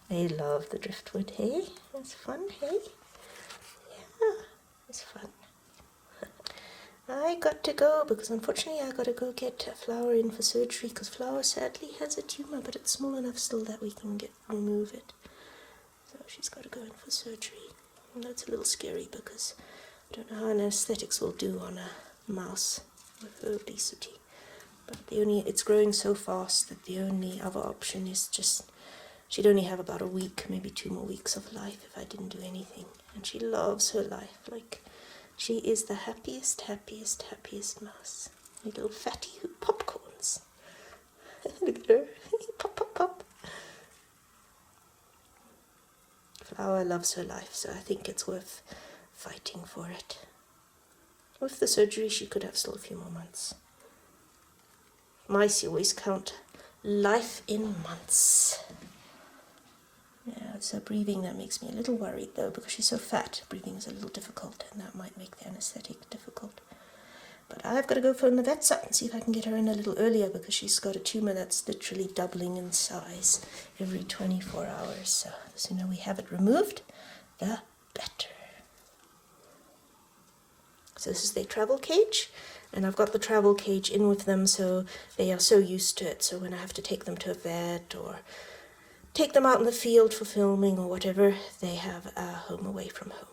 They love the driftwood, hey? It's fun, hey? Yeah, it's fun. I got to go because unfortunately I got to go get Flower in for surgery because Flower sadly has a tumor, but it's small enough still that we can remove it. So she's got to go in for surgery. And that's a little scary because I don't know how anesthetics will do on a mouse with her obesity. But it's growing so fast that the only other option is just, she'd only have about a week, maybe 2 more weeks of life if I didn't do anything. And she loves her life, like she is the happiest mouse. A little fatty who popcorns. Look at her, pop, pop, pop. Flower loves her life, so I think it's worth fighting for it. With the surgery, she could have still a few more months. Mice always count life in months. Yeah, it's her breathing that makes me a little worried though, because she's so fat. Breathing is a little difficult, and that might make the anesthetic difficult. But I've got to go phone the vets up and see if I can get her in a little earlier, because she's got a tumor that's literally doubling in size every 24 hours. So the sooner we have it removed, the better. So this is their travel cage, and I've got the travel cage in with them, so they are so used to it. So when I have to take them to a vet or take them out in the field for filming or whatever, they have a home away from home.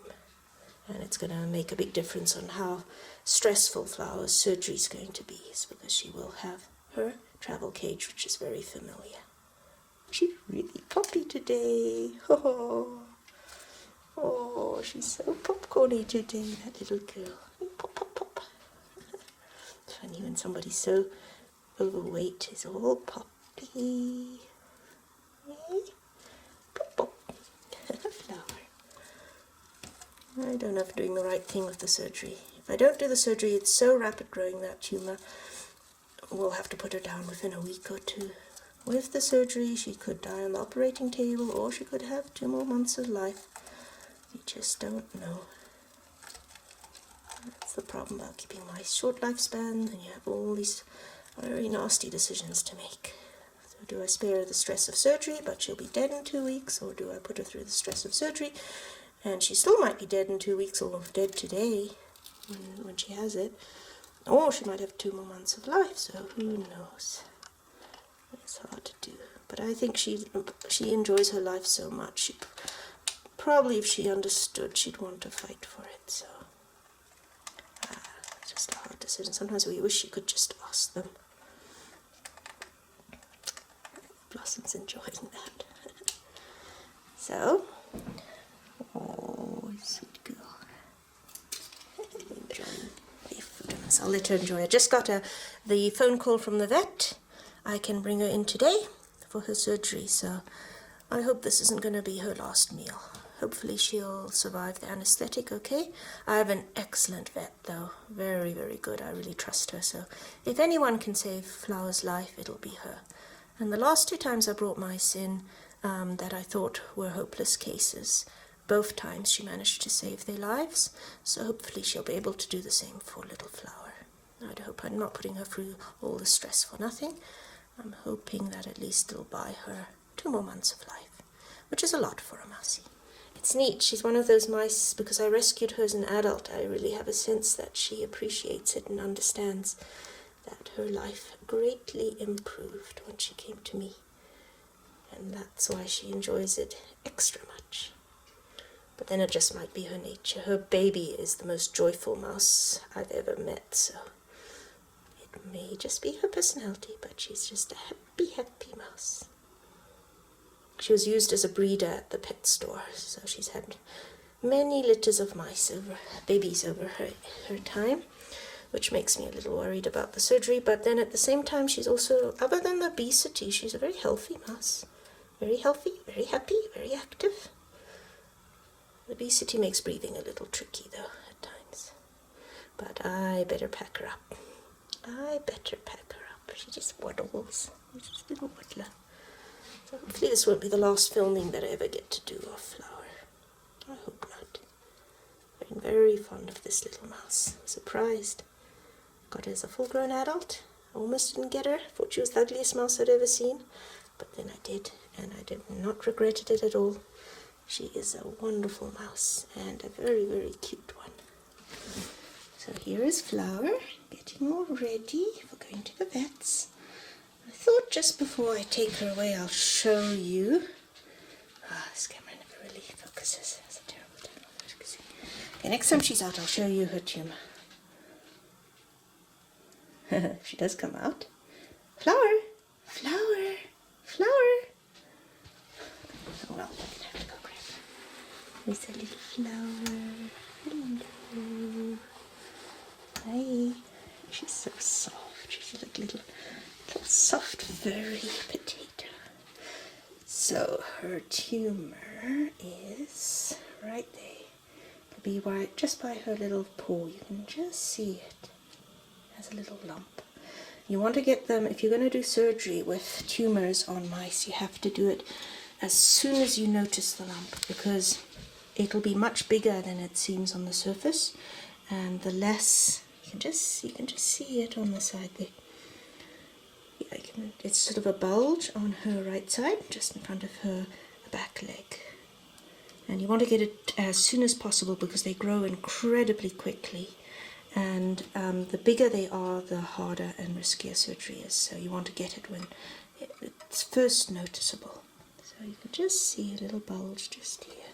And it's going to make a big difference on how stressful Flower's surgery is going to be, because she will have her travel cage, which is very familiar. She's really poppy today. Oh, she's so popcorny today, that little girl. Pop, pop, pop. It's funny when somebody's so overweight, it's all poppy. Pop, pop. Flower. I don't know if I'm doing the right thing with the surgery. If I don't do the surgery, it's so rapid growing, that tumor. We'll have to put her down within a week or 2. With the surgery, she could die on the operating table, or she could have 2 more months of life. You just don't know. That's the problem about keeping mice short lifespan, and you have all these very nasty decisions to make. So do I spare her the stress of surgery, but she'll be dead in 2 weeks, or do I put her through the stress of surgery, and she still might be dead in 2 weeks, or dead today when she has it, or she might have 2 more months of life, so who knows. It's hard to do, but I think she enjoys her life so much. Probably if she understood, she'd want to fight for it, so it's just a hard decision. Sometimes we wish you could just ask them. Blossom's enjoying that. So, oh, sweet girl. Enjoying life. Goodness, I'll let her enjoy. I just got the phone call from the vet. I can bring her in today for her surgery, so I hope this isn't going to be her last meal. Hopefully she'll survive the anesthetic okay. I have an excellent vet though, very, very good. I really trust her, so if anyone can save Flower's life, it'll be her. And the last 2 times I brought mice in that I thought were hopeless cases, both times she managed to save their lives, so hopefully she'll be able to do the same for little Flower. I hope I'm not putting her through all the stress for nothing. I'm hoping that at least it'll buy her 2 more months of life, which is a lot for a mousie. It's neat. She's one of those mice, because I rescued her as an adult, I really have a sense that she appreciates it and understands that her life greatly improved when she came to me. And that's why she enjoys it extra much. But then it just might be her nature. Her baby is the most joyful mouse I've ever met, so it may just be her personality, but she's just a happy, happy mouse. She was used as a breeder at the pet store, so she's had many litters of babies over her time, which makes me a little worried about the surgery. But then at the same time, she's also, other than the obesity, she's a very healthy mouse. Very healthy, very happy, very active. The obesity makes breathing a little tricky though at times. But I better pack her up. She just waddles. She's just a little waddler. So hopefully this won't be the last filming that I ever get to do of Flower. I hope not. I've been very fond of this little mouse. I'm surprised. Got her as a full-grown adult. I almost didn't get her. Thought she was the ugliest mouse I'd ever seen. But then I did, and I did not regret it at all. She is a wonderful mouse and a very, very cute one. So here is Flower, getting all ready for going to the vets. I thought just before I take her away I'll show you. This camera never really focuses. That's a terrible time of focusing. Okay, next time she's out I'll show you her tumor. She does come out. Flower! Flower! Flower! Oh well, I'm gonna have to go grab her. There's a little flower. Hello. Hi. She's so soft. She's like a little soft furry potato. So her tumor is right there. It'll be right just by her little paw. You can just see it. Has a little lump. You want to get them, if you're going to do surgery with tumors on mice, you have to do it as soon as you notice the lump, because it'll be much bigger than it seems on the surface, and the less you can just see it on the side there. Yeah, it's sort of a bulge on her right side, just in front of her back leg. And you want to get it as soon as possible because they grow incredibly quickly. And the bigger they are, the harder and riskier surgery is. So you want to get it when it's first noticeable. So you can just see a little bulge just here.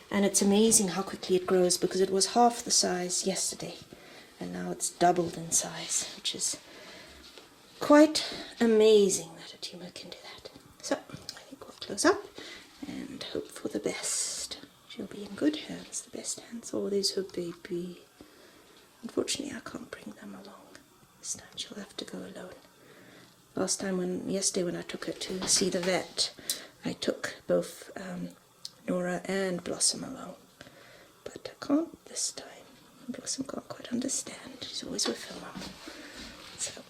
And it's amazing how quickly it grows, because it was half the size yesterday. And now it's doubled in size, which is quite amazing that a tumor can do that. So I think we'll close up and hope for the best. She'll be in good hands, the best hands. Oh, there's her baby. Unfortunately, I can't bring them along. This time she'll have to go alone. Yesterday when I took her to see the vet, I took both Nora and Blossom along. But I can't this time. Blossom can't quite understand. She's always with her mum. So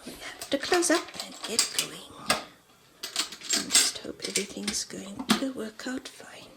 we have to close up and get going. And just hope everything's going to work out fine.